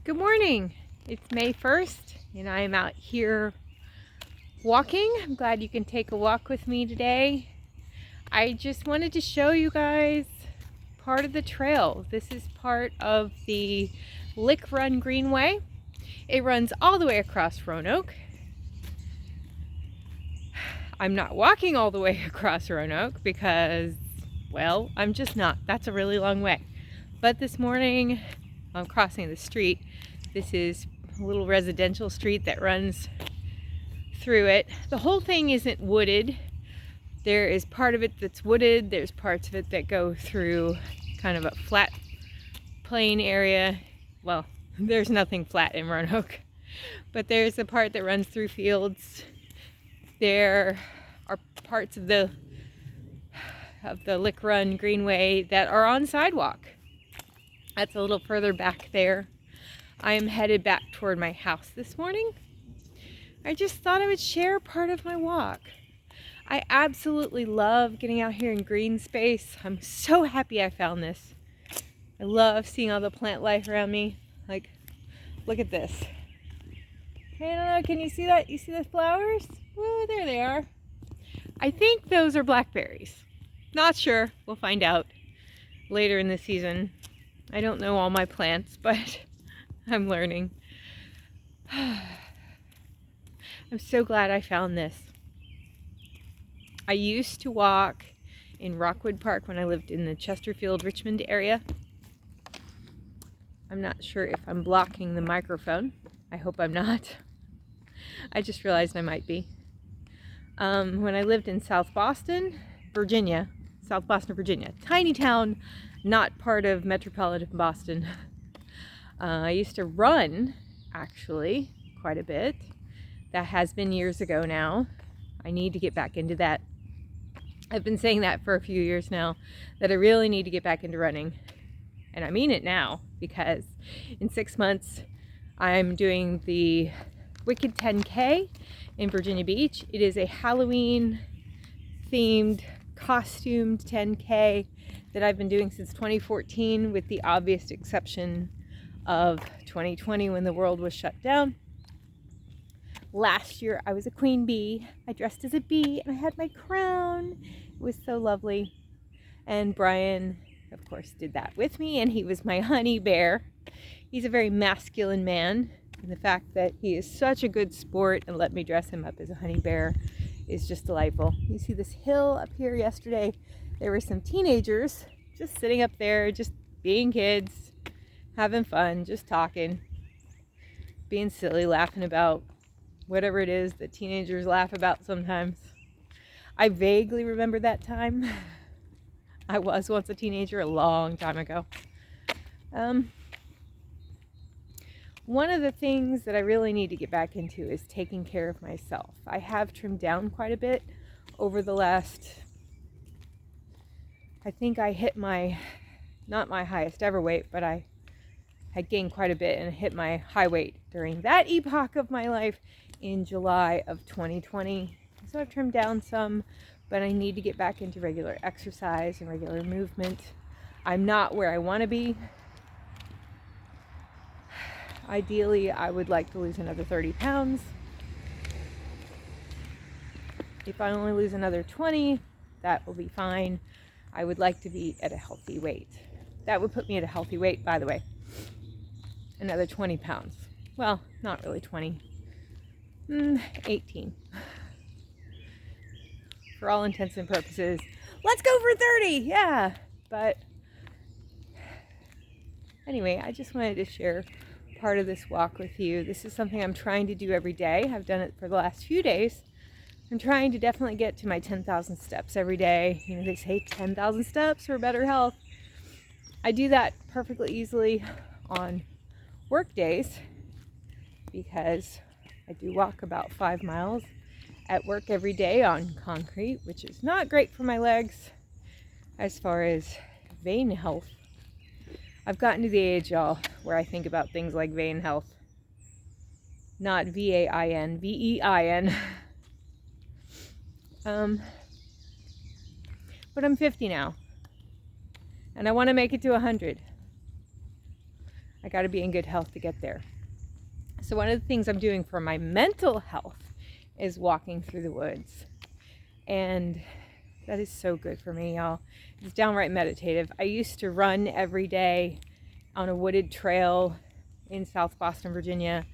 Good morning. It's May 1st and I am out here walking. I'm glad you can take a walk with me today. I just wanted to show you guys part of the trail. This is part of the Lick Run Greenway. It runs all the way across Roanoke. I'm not walking all the way across Roanoke because, well, I'm just not. That's a really long way. But this morning, I'm crossing the street. This is a little residential street that runs through it. The whole thing isn't wooded. There is part of it that's wooded. There's parts of it that go through kind of a flat plain area. Well, there's nothing flat in Roanoke, but there's a part that runs through fields. There are parts of the Lick Run Greenway that are on sidewalk. That's a little further back there. I am headed back toward my house this morning. I just thought I would share part of my walk. I absolutely love getting out here in green space. I'm so happy I found this. I love seeing all the plant life around me. Like, look at this. Hey, I don't know, can you see that? You see the flowers? Woo, there they are. I think those are blackberries. Not sure. We'll find out later in the season. I don't know all my plants, but I'm learning. I'm so glad I found this. I used to walk in Rockwood Park when I lived in the Chesterfield, Richmond area. I'm not sure if I'm blocking the microphone. I hope I'm not. I just realized I might be. When I lived in South Boston, Virginia, tiny town, not part of metropolitan Boston. I used to run, actually, quite a bit. That has been years ago now. I need to get back into that. I've been saying that for a few years now, that I really need to get back into running. And I mean it now, because in 6 months, I'm doing the Wicked 10K in Virginia Beach. It is a Halloween-themed, costumed 10K that I've been doing since 2014, with the obvious exception of 2020 when the world was shut down. Last year I was a queen bee. I dressed as a bee and I had my crown. It was so lovely. And Brian, of course, did that with me, and he was my honey bear. He's a very masculine man, and the fact that he is such a good sport and let me dress him up as a honey bear is just delightful. You see this hill up here yesterday? There were some teenagers just sitting up there, just being kids, having fun, just talking, being silly, laughing about whatever it is that teenagers laugh about sometimes. I vaguely remember that time. I was once a teenager a long time ago. One of the things that I really need to get back into is taking care of myself. I have trimmed down quite a bit over the last, I think I hit not my highest ever weight, but I had gained quite a bit and hit my high weight during that epoch of my life in July of 2020. So I've trimmed down some, but I need to get back into regular exercise and regular movement. I'm not where I want to be. Ideally, I would like to lose another 30 pounds. If I only lose another 20, that will be fine. I would like to be at a healthy weight. That would put me at a healthy weight, by the way. Another 20 pounds. Well, not really 20. 18. For all intents and purposes, let's go for 30! Yeah! But anyway, I just wanted to share part of this walk with you. This is something I'm trying to do every day. I've done it for the last few days. I'm trying to definitely get to my 10,000 steps every day. You know, they say 10,000 steps for better health. I do that perfectly easily on work days because I do walk about 5 miles at work every day on concrete, which is not great for my legs as far as vein health. I've gotten to the age, y'all, where I think about things like vein health. Not V-A-I-N, V-E-I-N. But I'm 50 now, and I want to make it to 100. I got to be in good health to get there. So one of the things I'm doing for my mental health is walking through the woods. And that is so good for me, y'all. It's downright meditative. I used to run every day on a wooded trail in South Boston, Virginia,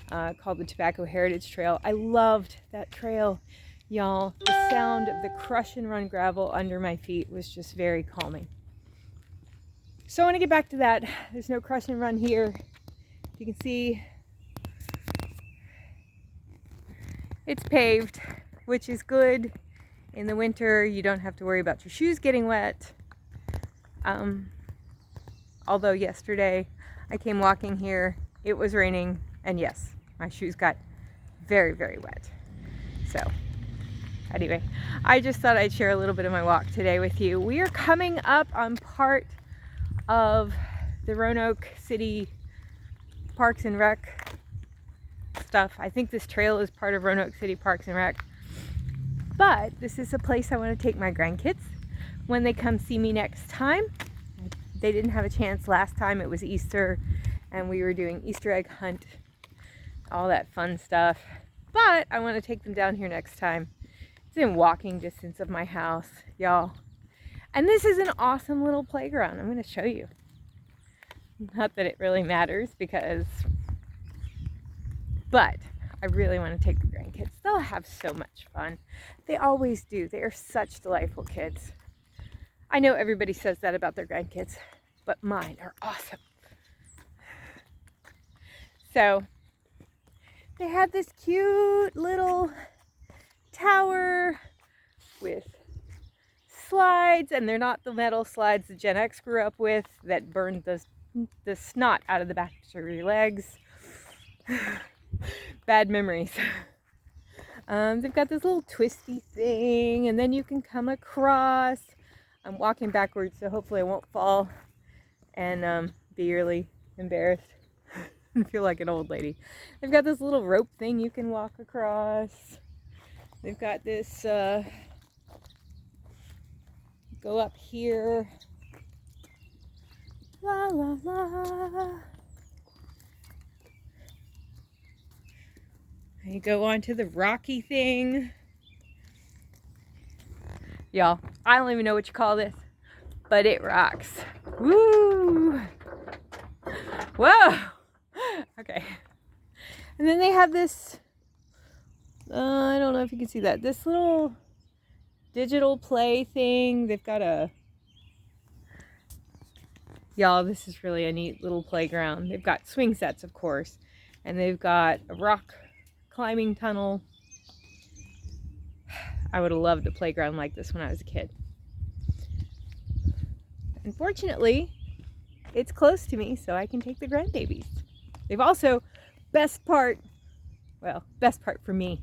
called the Tobacco Heritage Trail. I loved that trail, y'all. The sound of the crush and run gravel under my feet was just very calming. So I want to get back to that. There's no crush and run here. You can see it's paved, which is good. In the winter, you don't have to worry about your shoes getting wet. Although yesterday I came walking here, it was raining, and yes, my shoes got very, very wet. So anyway, I just thought I'd share a little bit of my walk today with you. We are coming up on part of the Roanoke City Parks and Rec stuff. I think this trail is part of Roanoke City Parks and Rec. But this is a place I want to take my grandkids when they come see me next time. They didn't have a chance last time. It was Easter and we were doing Easter egg hunt, all that fun stuff. But I want to take them down here next time. It's in walking distance of my house, y'all. And this is an awesome little playground. I'm going to show you. Not that it really matters but I really want to take the grandkids. They'll have so much fun. They always do. They are such delightful kids. I know everybody says that about their grandkids, but mine are awesome. So they have this cute little tower with slides, and they're not the metal slides that Gen X grew up with that burned the snot out of the back of your legs. Bad memories. They've got this little twisty thing, and then you can come across. I'm walking backwards, so hopefully I won't fall and be really embarrassed and feel like an old lady. They've got this little rope thing you can walk across. They've got this go up here. La la la. You go on to the rocky thing. Y'all, I don't even know what you call this, but it rocks. Woo! Whoa! Okay. And then they have this, I don't know if you can see that, this little digital play thing. They've got y'all, this is really a neat little playground. They've got swing sets, of course, and they've got a rock climbing tunnel. I would have loved a playground like this when I was a kid. Unfortunately, it's close to me, so I can take the grandbabies. They've also, best part for me,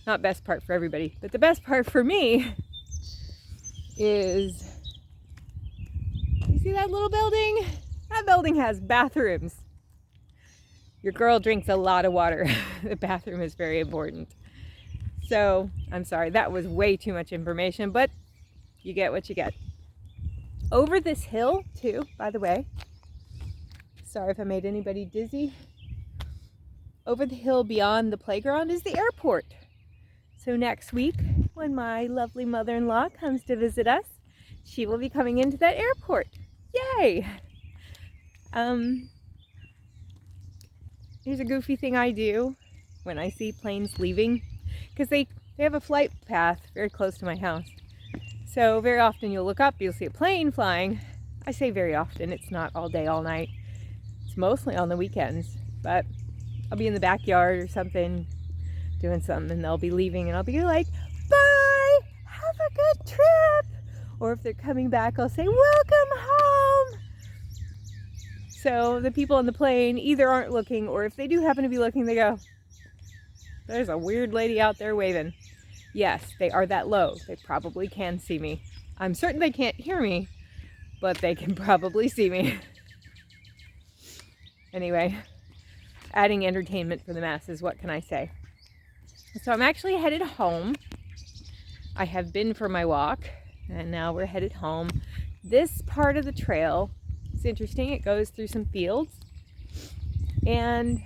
not best part for everybody, but the best part for me is, you see that little building? That building has bathrooms. Your girl drinks a lot of water. The bathroom is very important. So, I'm sorry, that was way too much information, but you get what you get. Over this hill, too, by the way, sorry if I made anybody dizzy. Over the hill beyond the playground is the airport. So next week, when my lovely mother-in-law comes to visit us, she will be coming into that airport. Yay! Here's a goofy thing I do when I see planes leaving, because they have a flight path very close to my house. So very often you'll look up, you'll see a plane flying. I say very often, it's not all day, all night. It's mostly on the weekends, but I'll be in the backyard or something, doing something, and they'll be leaving, and I'll be like, bye, have a good trip. Or if they're coming back, I'll say, welcome home. So the people on the plane either aren't looking, or if they do happen to be looking, they go, there's a weird lady out there waving. Yes, they are that low. They probably can see me. I'm certain they can't hear me, but they can probably see me. Anyway, adding entertainment for the masses, what can I say? So I'm actually headed home. I have been for my walk, and now we're headed home. This part of the trail is interesting. It goes through some fields, And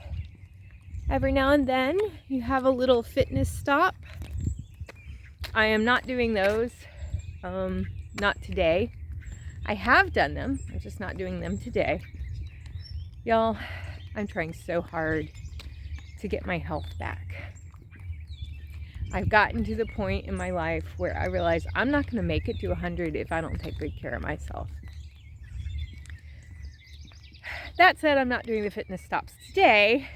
every now and then you have a little fitness stop. I am not doing those, not today. I have done them, I'm just not doing them today. Y'all, I'm trying so hard to get my health back. I've gotten to the point in my life where I realize I'm not going to make it to 100 if I don't take good care of myself. That said, I'm not doing the fitness stops today.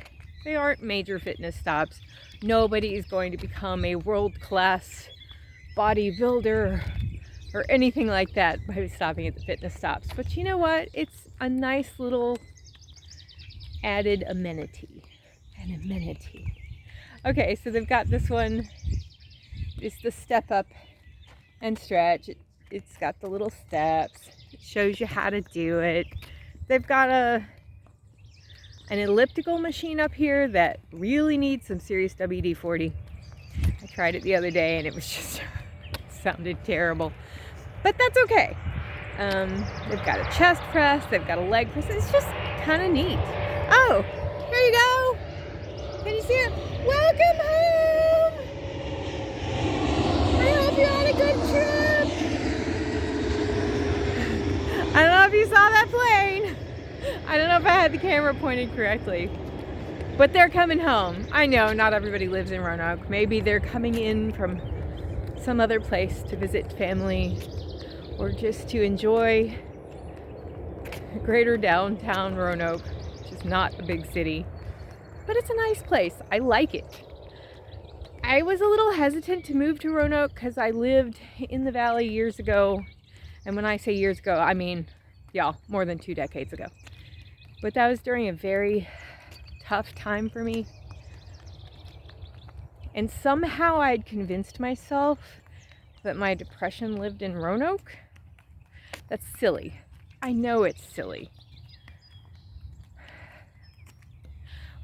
They aren't major fitness stops. Nobody is going to become a world-class bodybuilder or anything like that by stopping at the fitness stops. But you know what? It's a nice little added amenity. An amenity. Okay, so they've got this one. It's the step up and stretch. It's got the little steps. It shows you how to do it. They've got an elliptical machine up here that really needs some serious WD-40. I tried it the other day and it was just sounded terrible. But that's okay. They've got a chest press. They've got a leg press. It's just kind of neat. Oh, here you go. Can you see it? Welcome home. I hope you had a good trip. I don't know if you saw that plane. I don't know if I had the camera pointed correctly. But they're coming home. I know not everybody lives in Roanoke. Maybe they're coming in from some other place to visit family or just to enjoy greater downtown Roanoke, which is not a big city. But it's a nice place. I like it. I was a little hesitant to move to Roanoke because I lived in the valley years ago. And when I say years ago, I mean, y'all, more than 2 decades ago. But that was during a very tough time for me. And somehow I'd convinced myself that my depression lived in Roanoke. That's silly. I know it's silly.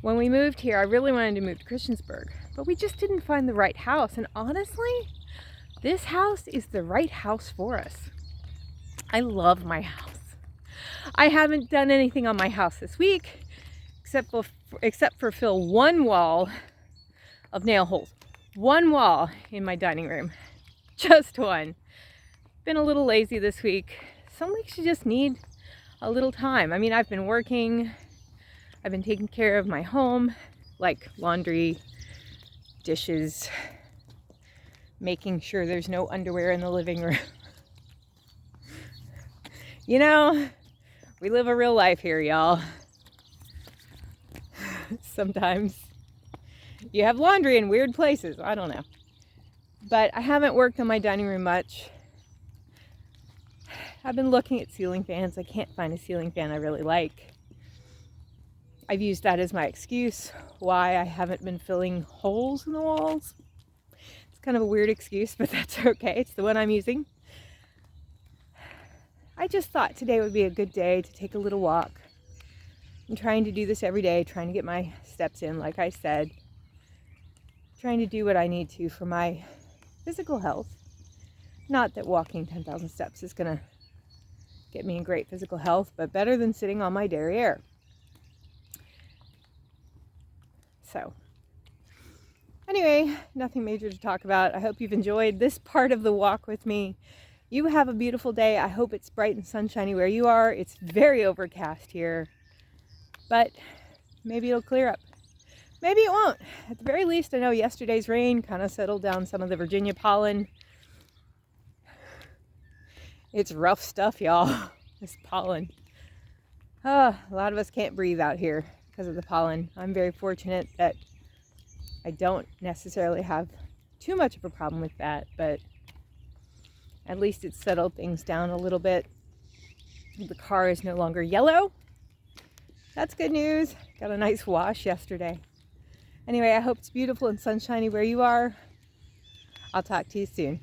When we moved here, I really wanted to move to Christiansburg, but we just didn't find the right house. And honestly, this house is the right house for us. I love my house. I haven't done anything on my house this week, except for fill one wall of nail holes. One wall in my dining room. Just one. Been a little lazy this week. Some weeks you just need a little time. I mean, I've been working. I've been taking care of my home, like laundry, dishes, making sure there's no underwear in the living room. You know, we live a real life here, y'all. Sometimes you have laundry in weird places. I don't know. But I haven't worked on my dining room much. I've been looking at ceiling fans. I can't find a ceiling fan I really like. I've used that as my excuse why I haven't been filling holes in the walls. It's kind of a weird excuse, but that's okay. It's the one I'm using. I just thought today would be a good day to take a little walk. I'm trying to do this every day, trying to get my steps in, like I said. Trying to do what I need to for my physical health. Not that walking 10,000 steps is going to get me in great physical health, but better than sitting on my derriere. So, anyway, nothing major to talk about. I hope you've enjoyed this part of the walk with me. You have a beautiful day. I hope it's bright and sunshiny where you are. It's very overcast here, but maybe it'll clear up. Maybe it won't. At the very least, I know yesterday's rain kind of settled down some of the Virginia pollen. It's rough stuff, y'all. This pollen. A lot of us can't breathe out here because of the pollen. I'm very fortunate that I don't necessarily have too much of a problem with that, but at least it's settled things down a little bit. The car is no longer yellow. That's good news. Got a nice wash yesterday. Anyway, I hope it's beautiful and sunshiny where you are. I'll talk to you soon.